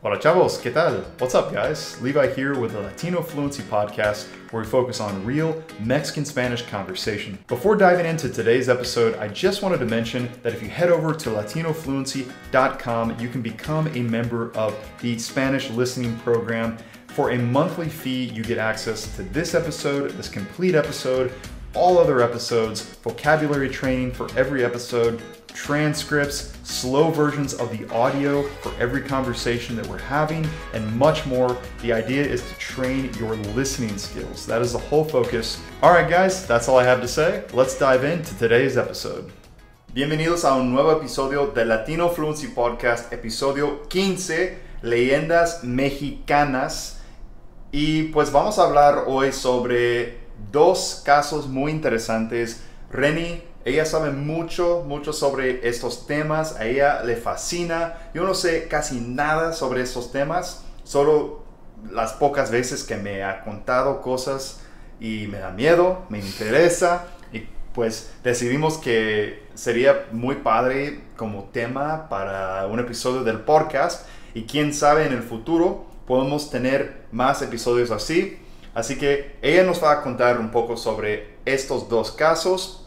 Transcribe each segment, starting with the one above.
Hola chavos, ¿qué tal? What's up guys? Levi here with the Latino Fluency Podcast, where we focus on real Mexican-Spanish conversation. Before diving into today's episode, I just wanted to mention that if you head over to latinofluency.com, you can become a member of the Spanish listening program. For a monthly fee, you get access to this episode, this complete episode, all other episodes, vocabulary training for every episode, transcripts, slow versions of the audio for every conversation that we're having, and much more. The idea is to train your listening skills. That is the whole focus. All right, guys, that's all I have to say. Let's dive into today's episode. Bienvenidos a un nuevo episodio de Latino Fluency Podcast, episodio 15, Leyendas Mexicanas. Y pues vamos a hablar hoy sobre dos casos muy interesantes. Reni, ella sabe mucho sobre estos temas, a ella le fascina. Yo no sé casi nada sobre estos temas, solo las pocas veces que me ha contado cosas y me da miedo, me interesa. Y pues decidimos que sería muy padre como tema para un episodio del podcast. Y quién sabe, en el futuro podemos tener más episodios así. Así que ella nos va a contar un poco sobre estos dos casos.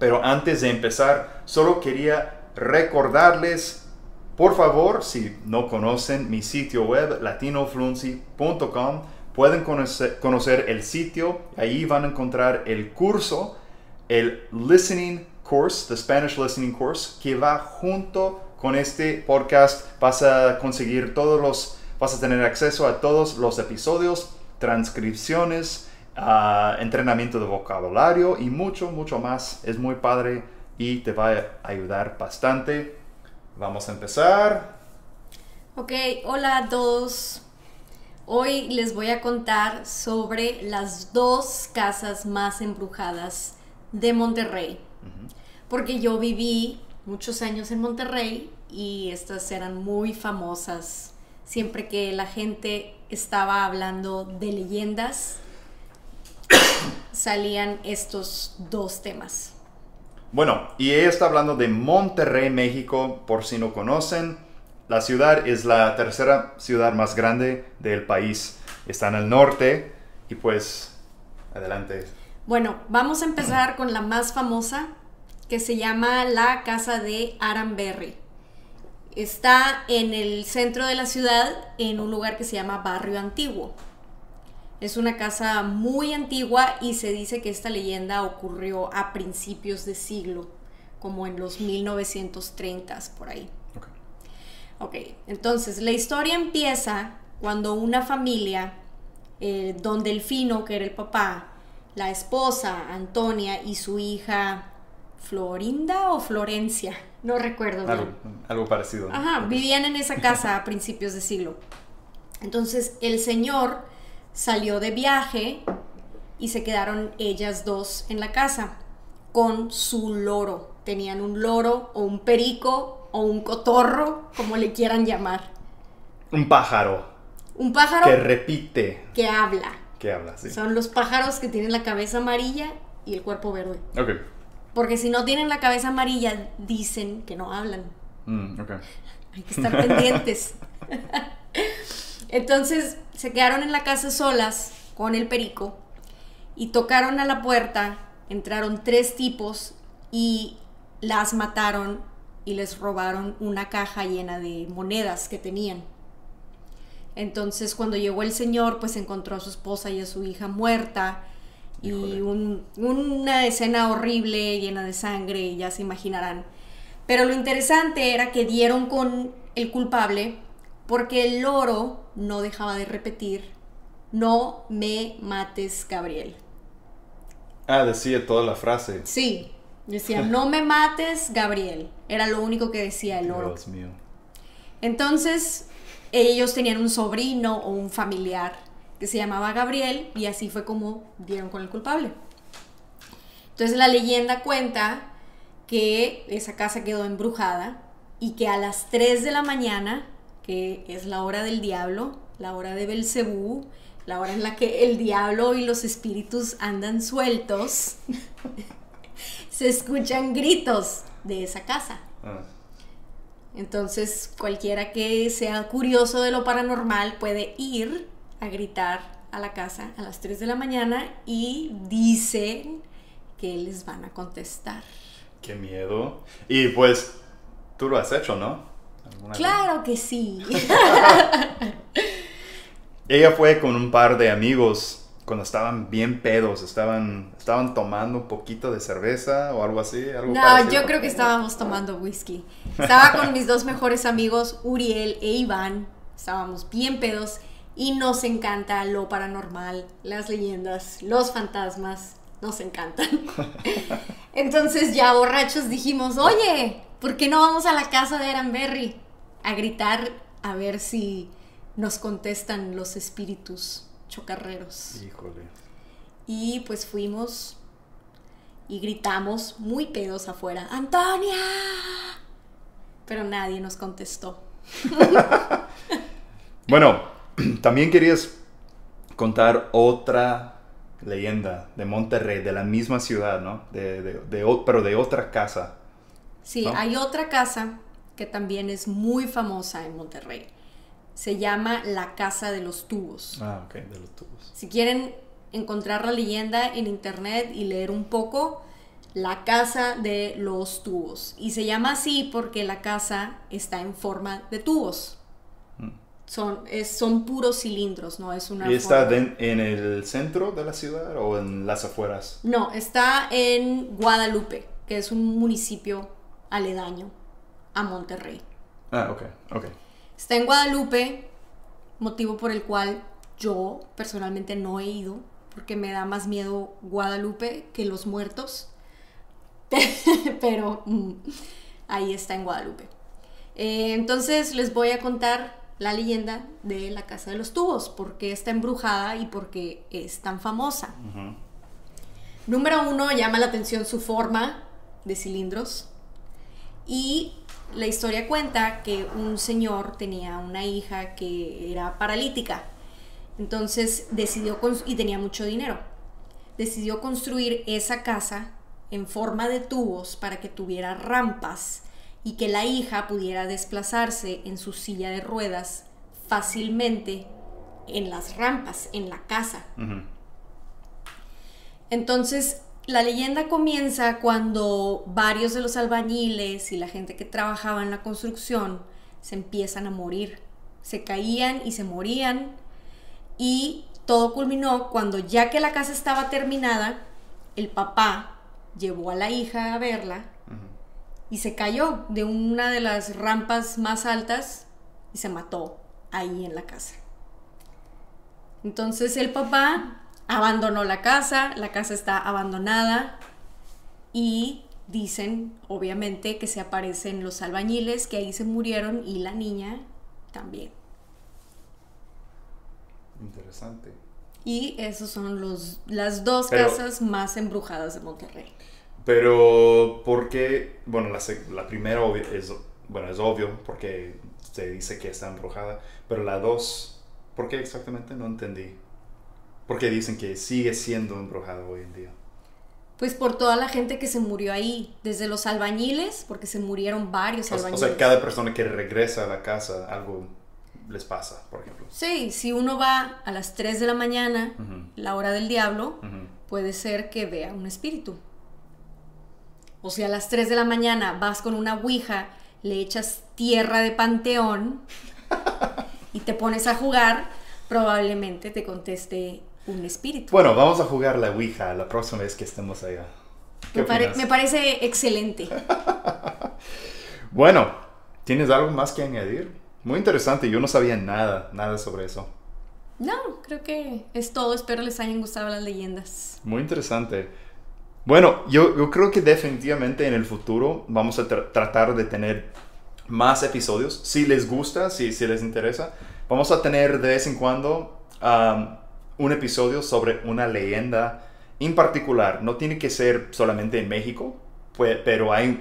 Pero antes de empezar, solo quería recordarles, por favor, si no conocen mi sitio web, latinofluency.com, pueden conocer el sitio. Ahí van a encontrar el curso, el Listening Course, the Spanish Listening Course, que va junto con este podcast. Vas a tener acceso a todos los episodios, transcripciones, entrenamiento de vocabulario y mucho más. Es muy padre y te va a ayudar bastante. Vamos a empezar. Ok, hola a todos. Hoy les voy a contar sobre las dos casas más embrujadas de Monterrey. Porque yo viví muchos años en Monterrey y estas eran muy famosas. Siempre que la gente estaba hablando de leyendas, salían estos dos temas. Bueno, y ella está hablando de Monterrey, México. Por si no conocen, la ciudad es la tercera ciudad más grande del país. Está en el norte y pues, adelante. Bueno, vamos a empezar con la más famosa, que se llama la Casa de Aramberry. Está en el centro de la ciudad, en un lugar que se llama Barrio Antiguo. Es una casa muy antigua y se dice que esta leyenda ocurrió a principios de siglo, como en los 1930s, por ahí. Ok, entonces la historia empieza cuando una familia, Don Delfino, que era el papá, la esposa, Antonia, y su hija, Florinda o Florencia, no recuerdo bien. Algo parecido. Ajá, vivían en esa casa a principios de siglo. Entonces el señor salió de viaje y se quedaron ellas dos en la casa con su loro. Tenían un loro o un perico o un cotorro, como le quieran llamar. Un pájaro. Un pájaro que repite. Que habla. Que habla, sí. Son los pájaros que tienen la cabeza amarilla y el cuerpo verde. Ok. Porque si no tienen la cabeza amarilla, dicen que no hablan. Ok. Hay que estar pendientes. Entonces se quedaron en la casa solas con el perico y tocaron a la puerta. Entraron 3 tipos y las mataron y les robaron una caja llena de monedas que tenían. Entonces cuando llegó el señor, pues encontró a su esposa y a su hija muerta. Y una escena horrible, llena de sangre, ya se imaginarán. Pero lo interesante era que dieron con el culpable porque el loro no dejaba de repetir: no me mates, Gabriel. Decía toda la frase. Sí, decía no me mates, Gabriel. Era lo único que decía el loro. Dios mío. Entonces ellos tenían un sobrino o un familiar que se llamaba Gabriel y así fue como dieron con el culpable. Entonces la leyenda cuenta que esa casa quedó embrujada y que a las 3 de la mañana, que es la hora del diablo, la hora de Belcebú, la hora en la que el diablo y los espíritus andan sueltos, se escuchan gritos de esa casa. Entonces, cualquiera que sea curioso de lo paranormal puede ir a gritar a la casa a las 3 de la mañana y dicen que les van a contestar. ¡Qué miedo! Y pues, tú lo has hecho, ¿no? Claro que sí. Ella fue con un par de amigos cuando estaban bien pedos, estaban tomando un poquito de cerveza o algo así. Algo No, parecido. yo creo que estábamos tomando whisky. Estaba con mis dos mejores amigos, Uriel e Iván. Estábamos bien pedos y nos encanta lo paranormal, las leyendas, los fantasmas. Nos encantan. Entonces ya borrachos dijimos, oye, ¿por qué no vamos a la casa de Aranberry a gritar a ver si nos contestan los espíritus chocarreros? Híjole. Y pues fuimos y gritamos muy pedos afuera, ¡Antonia! Pero nadie nos contestó. Bueno, también querías contar otra leyenda de Monterrey, de la misma ciudad, ¿no? Pero de otra casa. Sí, ¿no? hay otra casa que también es muy famosa en Monterrey. Se llama la Casa de los Tubos. Ah, ok, de los tubos. Si quieren encontrar la leyenda en internet y leer un poco, la Casa de los Tubos. Y se llama así porque la casa está en forma de tubos. Son puros cilindros, no es una ¿Y está forma... en el centro de la ciudad o en las afueras? No, está en Guadalupe, que es un municipio aledaño a Monterrey. Ah, ok. Está en Guadalupe, motivo por el cual yo personalmente no he ido, porque me da más miedo Guadalupe que los muertos. Pero ahí está en Guadalupe. Entonces les voy a contar la leyenda de la Casa de los Tubos, porque está embrujada y porque es tan famosa. Uh-huh. Número 1, llama la atención su forma de cilindros. Y la historia cuenta que un señor tenía una hija que era paralítica. Entonces y tenía mucho dinero. Decidió construir esa casa en forma de tubos para que tuviera rampas y que la hija pudiera desplazarse en su silla de ruedas fácilmente en las rampas, en la casa. Uh-huh. Entonces, la leyenda comienza cuando varios de los albañiles y la gente que trabajaba en la construcción se empiezan a morir. Se caían y se morían. Y todo culminó cuando, ya que la casa estaba terminada, el papá llevó a la hija a verla. Uh-huh. Y se cayó de una de las rampas más altas y se mató ahí en la casa. Entonces el papá abandonó la casa está abandonada y dicen, obviamente, que se aparecen los albañiles que ahí se murieron y la niña también. Interesante. Y esos son las dos casas más embrujadas de Monterrey. Pero, ¿por qué? Bueno, la primera es obvio, porque se dice que está embrujada. Pero la dos, ¿por qué exactamente? No entendí. ¿Por qué dicen que sigue siendo embrujada hoy en día? Pues por toda la gente que se murió ahí. Desde los albañiles, porque se murieron varios albañiles. O sea, cada persona que regresa a la casa, algo les pasa, por ejemplo. Sí, si uno va a las 3 de la mañana, uh-huh, la hora del diablo, uh-huh, puede ser que vea un espíritu. O si a las 3 de la mañana vas con una ouija, le echas tierra de panteón y te pones a jugar, probablemente te conteste un espíritu. Bueno, vamos a jugar la ouija la próxima vez que estemos allá. Me parece excelente. Bueno, ¿tienes algo más que añadir? Muy interesante, yo no sabía nada sobre eso. No, creo que es todo. Espero les hayan gustado las leyendas. Muy interesante. Bueno, yo creo que definitivamente en el futuro vamos a tratar de tener más episodios. Si les gusta, si les interesa, vamos a tener de vez en cuando un episodio sobre una leyenda en particular. No tiene que ser solamente en México, pero hay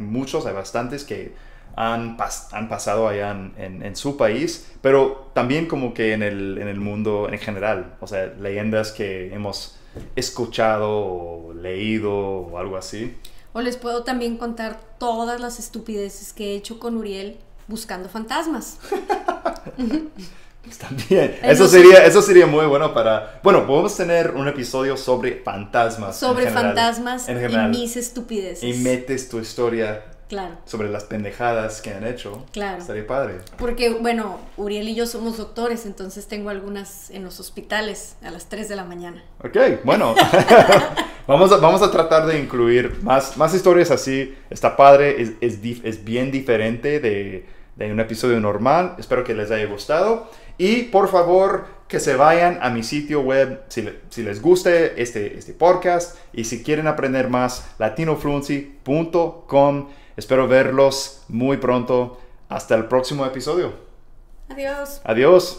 muchos, hay bastantes que han pasado allá en su país, pero también como que en el mundo en general. O sea, leyendas que hemos escuchado o leído o algo así. O les puedo también contar todas las estupideces que he hecho con Uriel buscando fantasmas. Está bien. Eso sería muy bueno para... Bueno, podemos tener un episodio sobre fantasmas. Sobre en general, fantasmas en general. y mis estupideces. Y metes tu historia claro. sobre las pendejadas que han hecho. Claro. Estaría padre. Porque, bueno, Uriel y yo somos doctores, entonces tengo algunas en los hospitales a las 3 de la mañana. Ok, bueno. vamos a tratar de incluir más historias así. Está padre, es bien diferente de un episodio normal. Espero que les haya gustado. Y por favor, que se vayan a mi sitio web si les guste este podcast. Y si quieren aprender más, latinofluency.com. Espero verlos muy pronto. Hasta el próximo episodio. Adiós. Adiós.